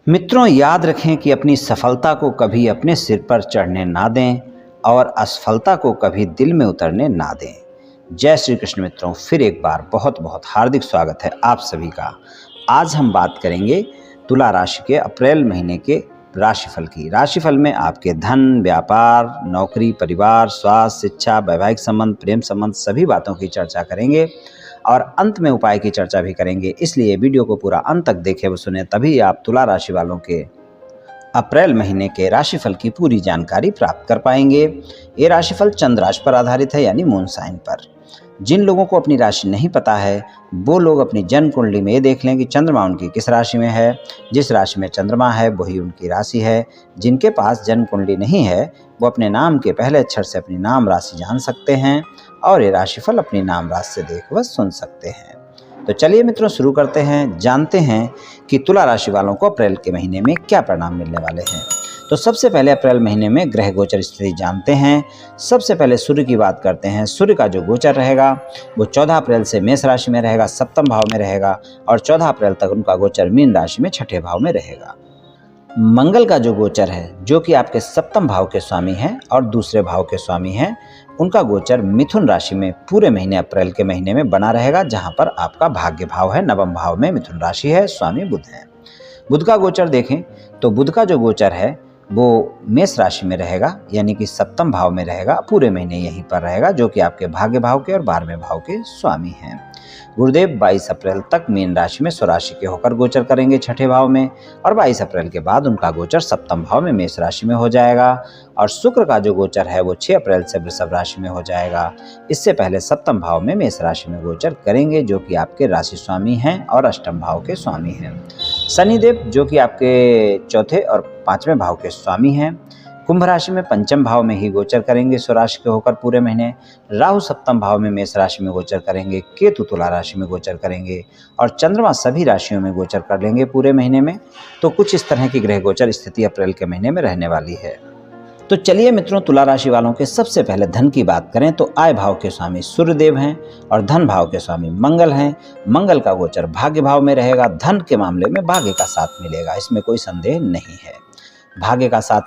मित्रों, याद रखें कि अपनी सफलता को कभी अपने सिर पर चढ़ने ना दें और असफलता को कभी दिल में उतरने ना दें। जय श्री कृष्ण मित्रों, फिर एक बार बहुत बहुत हार्दिक स्वागत है आप सभी का। आज हम बात करेंगे तुला राशि के अप्रैल महीने के राशिफल की। राशिफल में आपके धन, व्यापार, नौकरी, परिवार, स्वास्थ्य, शिक्षा, वैवाहिक संबंध, प्रेम संबंध सभी बातों की चर्चा करेंगे और अंत में उपाय की चर्चा भी करेंगे। इसलिए वीडियो को पूरा अंत तक देखें व सुने, तभी आप तुला राशि वालों के अप्रैल महीने के राशिफल की पूरी जानकारी प्राप्त कर पाएंगे। ये राशिफल चंद्र राशि पर आधारित है, यानी मून साइन पर। जिन लोगों को अपनी राशि नहीं पता है वो लोग अपनी जन्म कुंडली में ये देख लें कि चंद्रमा उनकी किस राशि में है। जिस राशि में चंद्रमा है वही उनकी राशि है। जिनके पास जन्म कुंडली नहीं है वो अपने नाम के पहले अक्षर से अपनी नाम राशि जान सकते हैं और ये राशिफल अपनी नाम राशि से देख व सुन सकते हैं। तो चलिए मित्रों, शुरू करते हैं, जानते हैं कि तुला राशि वालों को अप्रैल के महीने में क्या परिणाम मिलने वाले हैं। तो सबसे पहले अप्रैल महीने में ग्रह गोचर स्थिति जानते हैं। सबसे पहले सूर्य की बात करते हैं। सूर्य का जो गोचर रहेगा वो 14 अप्रैल से मेष राशि में रहेगा, सप्तम भाव में रहेगा और 14 अप्रैल तक उनका गोचर मीन राशि में छठे भाव में रहेगा। मंगल का जो गोचर है, जो कि आपके सप्तम भाव के स्वामी हैं और दूसरे भाव के स्वामी हैं, उनका गोचर मिथुन राशि में पूरे महीने अप्रैल के महीने में बना रहेगा, जहां पर आपका भाग्य भाव है, नवम भाव में मिथुन राशि है, स्वामी बुध है। बुध का गोचर देखें तो बुध का जो गोचर है वो मेष राशि में रहेगा, यानी कि सप्तम भाव में रहेगा, पूरे महीने यहीं पर रहेगा, जो कि आपके भाग्य भाव के और 12वें भाव के स्वामी हैं। गुरुदेव 22 अप्रैल तक मीन राशि में स्वराशि के होकर गोचर करेंगे छठे भाव में और 22 अप्रैल के बाद उनका गोचर सप्तम भाव में मेष राशि में हो जाएगा। और शुक्र का जो गोचर है वो 6 अप्रैल से वृषभ राशि में हो जाएगा। इससे पहले सप्तम भाव में मेष राशि में गोचर करेंगे, जो कि आपके राशि स्वामी हैं और अष्टम भाव के स्वामी हैं। शनिदेव, जो कि आपके चौथे और 5वें भाव के स्वामी हैं, कुंभ राशि में पंचम भाव में ही गोचर करेंगे स्वराशि के होकर पूरे महीने। राहु सप्तम भाव में मेष राशि में गोचर करेंगे, केतु तुला राशि में गोचर करेंगे और चंद्रमा सभी राशियों में गोचर कर लेंगे पूरे महीने में। तो कुछ इस तरह की ग्रह गोचर स्थिति अप्रैल के महीने में रहने वाली है। तो चलिए मित्रों, तुला राशि वालों के सबसे पहले धन की बात करें तो आय भाव के स्वामी सूर्यदेव हैं और धन भाव के स्वामी मंगल हैं। मंगल का गोचर भाग्य भाव में रहेगा। धन के मामले में भाग्य का साथ मिलेगा, इसमें कोई संदेह नहीं है, भाग्य का साथ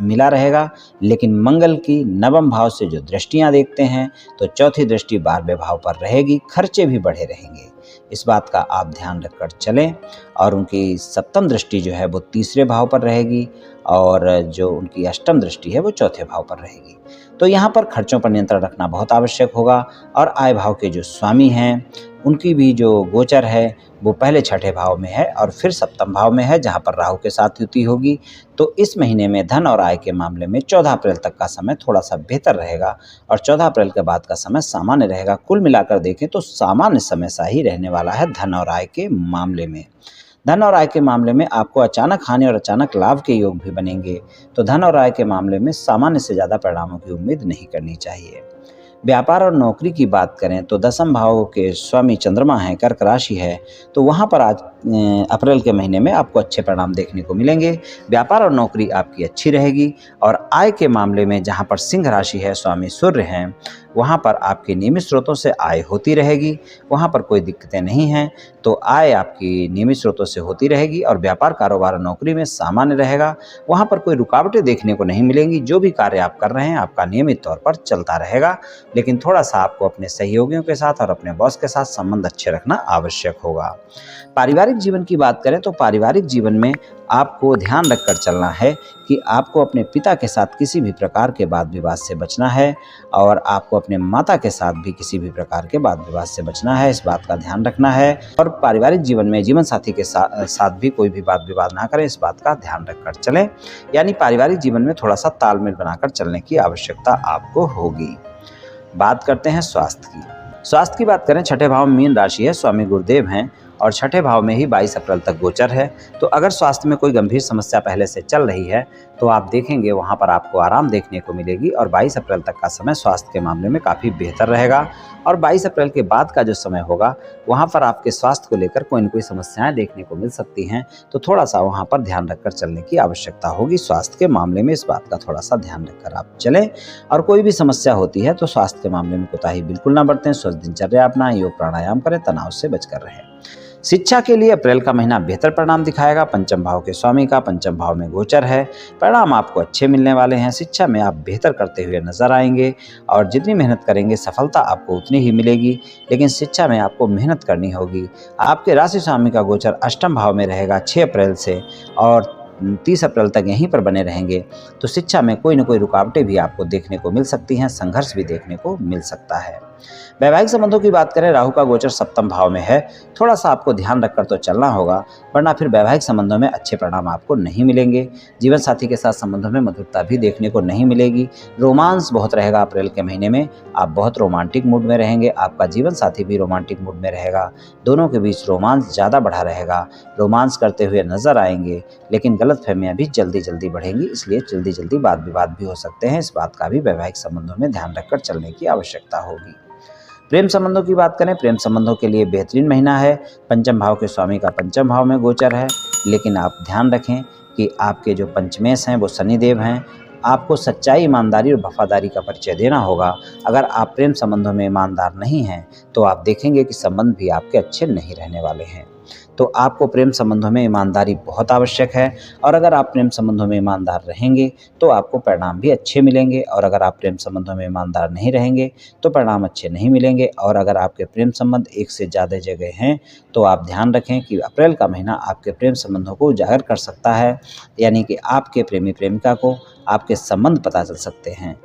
मिला रहेगा। लेकिन मंगल की नवम भाव से जो दृष्टियां देखते हैं तो चौथी दृष्टि 12वें भाव पर रहेगी, खर्चे भी बढ़े रहेंगे, इस बात का आप ध्यान रखकर चलें। और उनकी सप्तम दृष्टि जो है वो तीसरे भाव पर रहेगी और जो उनकी अष्टम दृष्टि है वो चौथे भाव पर रहेगी। तो यहाँ पर खर्चों पर नियंत्रण रखना बहुत आवश्यक होगा। और आय भाव के जो स्वामी हैं उनकी भी जो गोचर है वो पहले छठे भाव में है और फिर सप्तम भाव में है, जहाँ पर राहु के साथ युति होगी। तो इस महीने में धन और आय के मामले में 14 अप्रैल तक का समय थोड़ा सा बेहतर रहेगा और 14 अप्रैल के बाद का समय सामान्य रहेगा। कुल मिलाकर देखें तो सामान्य समय सा ही रहने वाला है धन और आय के मामले में। धन और आय के मामले में आपको अचानक हानि और अचानक लाभ के योग भी बनेंगे। तो धन और आय के मामले में सामान्य से ज़्यादा परिणामों की उम्मीद नहीं करनी चाहिए। व्यापार और नौकरी की बात करें तो दसम भाव के स्वामी चंद्रमा है, कर्क राशि है, तो वहाँ पर आज अप्रैल के महीने में आपको अच्छे परिणाम देखने को मिलेंगे। व्यापार और नौकरी आपकी अच्छी रहेगी। और आय के मामले में जहाँ पर सिंह राशि है, स्वामी सूर्य हैं, वहाँ पर आपके नियमित स्रोतों से आय होती रहेगी, वहाँ पर कोई दिक्कतें नहीं हैं। तो आय आपकी नियमित स्रोतों से होती रहेगी और व्यापार, कारोबार और नौकरी में सामान्य रहेगा, वहाँ पर कोई रुकावटें देखने को नहीं मिलेंगी। जो भी कार्य आप कर रहे हैं आपका नियमित तौर पर चलता रहेगा, लेकिन थोड़ा सा आपको अपने सहयोगियों के साथ और अपने बॉस के साथ संबंध अच्छे रखना आवश्यक होगा। पारिवारिक जीवन की बात करें तो पारिवारिक जीवन में आपको ध्यान रखकर चलना है कि आपको अपने पिता के साथ किसी भी प्रकार के वाद विवाद से बचना है और आपको अपने माता के साथ भी किसी भी प्रकार के वाद विवाद से बचना है, इस बात का ध्यान रखना है। और पारिवारिक जीवन में जीवन साथी के साथ भी कोई भी वाद विवाद ना करें, इस बात का ध्यान रखकर चलें। यानी पारिवारिक जीवन में थोड़ा सा तालमेल बनाकर चलने की आवश्यकता आपको होगी। बात करते हैं स्वास्थ्य की। स्वास्थ्य की बात करें, छठे भाव में मीन राशि है, स्वामी गुरुदेव हैं और छठे भाव में ही 22 अप्रैल तक गोचर है। तो अगर स्वास्थ्य में कोई गंभीर समस्या पहले से चल रही है तो आप देखेंगे वहाँ पर आपको आराम देखने को मिलेगी और 22 अप्रैल तक का समय स्वास्थ्य के मामले में काफ़ी बेहतर रहेगा। और 22 अप्रैल के बाद का जो समय होगा वहाँ पर आपके स्वास्थ्य को लेकर कोई न कोई समस्याएं देखने को मिल सकती हैं। तो थोड़ा सा वहाँ पर ध्यान रखकर चलने की आवश्यकता होगी। स्वास्थ्य के मामले में इस बात का थोड़ा सा ध्यान रखकर आप चलें। और कोई भी समस्या होती है तो स्वास्थ्य के मामले में कोताही बिल्कुल ना बरतें। स्वस्थ दिनचर्या अपनाएं, योग प्राणायाम करें, तनाव से बचकर रहें। शिक्षा के लिए अप्रैल का महीना बेहतर परिणाम दिखाएगा। पंचम भाव के स्वामी का पंचम भाव में गोचर है। परिणाम आपको अच्छे मिलने वाले हैं। शिक्षा में आप बेहतर करते हुए नजर आएंगे और जितनी मेहनत करेंगे सफलता आपको उतनी ही मिलेगी, लेकिन शिक्षा में आपको मेहनत करनी होगी। आपके राशि स्वामी का गोचर अष्टम भाव में रहेगा 6 अप्रैल से और 30 अप्रैल तक यहीं पर बने रहेंगे। तो शिक्षा में कोई न कोई रुकावटें भी आपको देखने को मिल सकती हैं, संघर्ष भी देखने को मिल सकता है। वैवाहिक संबंधों की बात करें, राहु का गोचर सप्तम भाव में है। थोड़ा सा आपको ध्यान रखकर तो चलना होगा, वरना फिर वैवाहिक संबंधों में अच्छे परिणाम आपको नहीं मिलेंगे। जीवन साथी के साथ संबंधों में मधुरता भी देखने को नहीं मिलेगी। रोमांस बहुत रहेगा अप्रैल के महीने में। आप बहुत रोमांटिक मूड में रहेंगे, आपका जीवन साथी भी रोमांटिक मूड में रहेगा। दोनों के बीच रोमांस ज़्यादा बढ़ा रहेगा। रोमांस करते हुए नजर आएंगे, लेकिन गलतफहमियां भी जल्दी जल्दी बढ़ेंगी, इसलिए जल्दी जल्दी वाद विवाद भी हो सकते हैं। इस बात का भी वैवाहिक संबंधों में ध्यान रखकर चलने की आवश्यकता होगी। प्रेम संबंधों की बात करें, प्रेम संबंधों के लिए बेहतरीन महीना है। पंचम भाव के स्वामी का पंचम भाव में गोचर है, लेकिन आप ध्यान रखें कि आपके जो पंचमेश हैं वो शनिदेव हैं। आपको सच्चाई, ईमानदारी और वफादारी का परिचय देना होगा। अगर आप प्रेम संबंधों में ईमानदार नहीं हैं तो आप देखेंगे कि संबंध भी आपके अच्छे नहीं रहने वाले हैं। तो आपको प्रेम संबंधों में ईमानदारी बहुत आवश्यक है, और अगर आप प्रेम संबंधों में ईमानदार रहेंगे तो आपको परिणाम भी अच्छे मिलेंगे, और अगर आप प्रेम संबंधों में ईमानदार नहीं रहेंगे तो परिणाम अच्छे नहीं मिलेंगे। और अगर आपके प्रेम संबंध एक से ज़्यादा जगह हैं तो आप ध्यान रखें कि अप्रैल का महीना आपके प्रेम संबंधों को उजागर कर सकता है, यानी कि आपके प्रेमी प्रेमिका को आपके संबंध पता चल सकते हैं।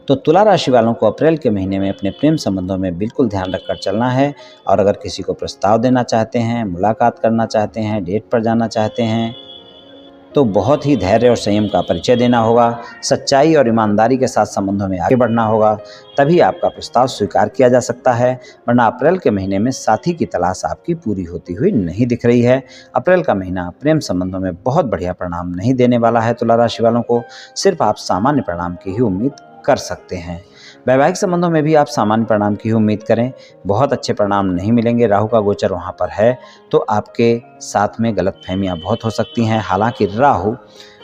तो तुला राशि वालों को अप्रैल के महीने में अपने प्रेम संबंधों में बिल्कुल ध्यान रखकर चलना है। और अगर किसी को प्रस्ताव देना चाहते हैं, मुलाकात करना चाहते हैं, डेट पर जाना चाहते हैं, तो बहुत ही धैर्य और संयम का परिचय देना होगा। सच्चाई और ईमानदारी के साथ संबंधों में आगे बढ़ना होगा, तभी आपका प्रस्ताव स्वीकार किया जा सकता है। वरना अप्रैल के महीने में साथी की तलाश आपकी पूरी होती हुई नहीं दिख रही है। अप्रैल का महीना प्रेम संबंधों में बहुत बढ़िया परिणाम नहीं देने वाला है। तुला राशि वालों को सिर्फ आप सामान्य परिणाम की ही उम्मीद कर सकते हैं। वैवाहिक संबंधों में भी आप सामान्य परिणाम की उम्मीद करें, बहुत अच्छे परिणाम नहीं मिलेंगे। राहु का गोचर वहां पर है, तो आपके साथ में गलतफहमियां बहुत हो सकती हैं। हालांकि राहु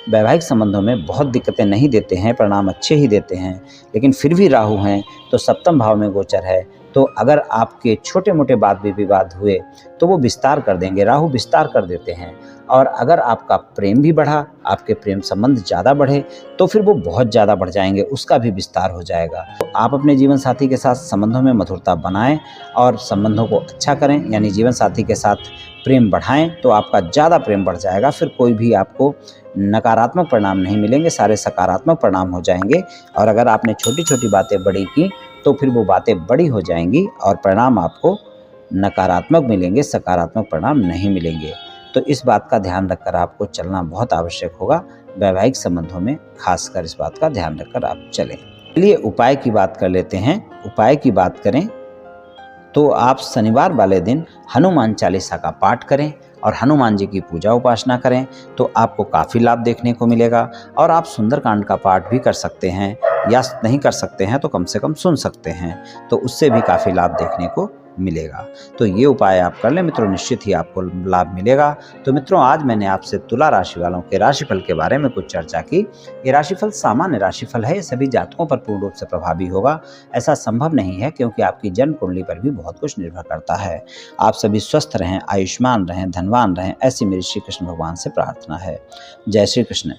वैवाहिक संबंधों में बहुत दिक्कतें नहीं देते हैं, परिणाम अच्छे ही देते हैं, लेकिन फिर भी राहु हैं तो सप्तम भाव में गोचर है। तो अगर आपके छोटे मोटे वाद विवाद हुए तो वो विस्तार कर देंगे, राहु विस्तार कर देते हैं। और अगर आपका प्रेम भी बढ़ा, आपके प्रेम संबंध ज़्यादा बढ़े, तो फिर वो बहुत ज़्यादा बढ़ जाएंगे, उसका भी विस्तार हो जाएगा। तो आप अपने जीवन साथी के साथ संबंधों में मधुरता बनाएं और संबंधों को अच्छा करें, यानी जीवन साथी के साथ प्रेम बढ़ाएं, तो आपका ज़्यादा प्रेम बढ़ जाएगा। फिर कोई भी आपको नकारात्मक परिणाम नहीं मिलेंगे, सारे सकारात्मक परिणाम हो जाएंगे। और अगर आपने छोटी छोटी बातें बड़ी की तो फिर वो बातें बड़ी हो जाएंगी और परिणाम आपको नकारात्मक मिलेंगे, सकारात्मक परिणाम नहीं मिलेंगे। तो इस बात का ध्यान रखकर आपको चलना बहुत आवश्यक होगा। वैवाहिक संबंधों में खासकर इस बात का ध्यान रखकर आप चलें। चलिए उपाय की बात कर लेते हैं। उपाय की बात करें तो आप शनिवार वाले दिन हनुमान चालीसा का पाठ करें और हनुमान जी की पूजा उपासना करें, तो आपको काफ़ी लाभ देखने को मिलेगा। और आप सुंदरकांड का पाठ भी कर सकते हैं, या नहीं कर सकते हैं तो कम से कम सुन सकते हैं, तो उससे भी काफ़ी लाभ देखने को मिलेगा। तो ये उपाय आप कर लें मित्रों, निश्चित ही आपको लाभ मिलेगा। तो मित्रों, आज मैंने आपसे तुला राशि वालों के राशिफल के बारे में कुछ चर्चा की। ये राशिफल सामान्य राशिफल है, ये सभी जातकों पर पूर्ण रूप से प्रभावी होगा ऐसा संभव नहीं है, क्योंकि आपकी जन्म कुंडली पर भी बहुत कुछ निर्भर करता है। आप सभी स्वस्थ रहें, आयुष्मान रहें, धनवान रहें, ऐसी मेरी श्री कृष्ण भगवान से प्रार्थना है। जय श्री कृष्ण।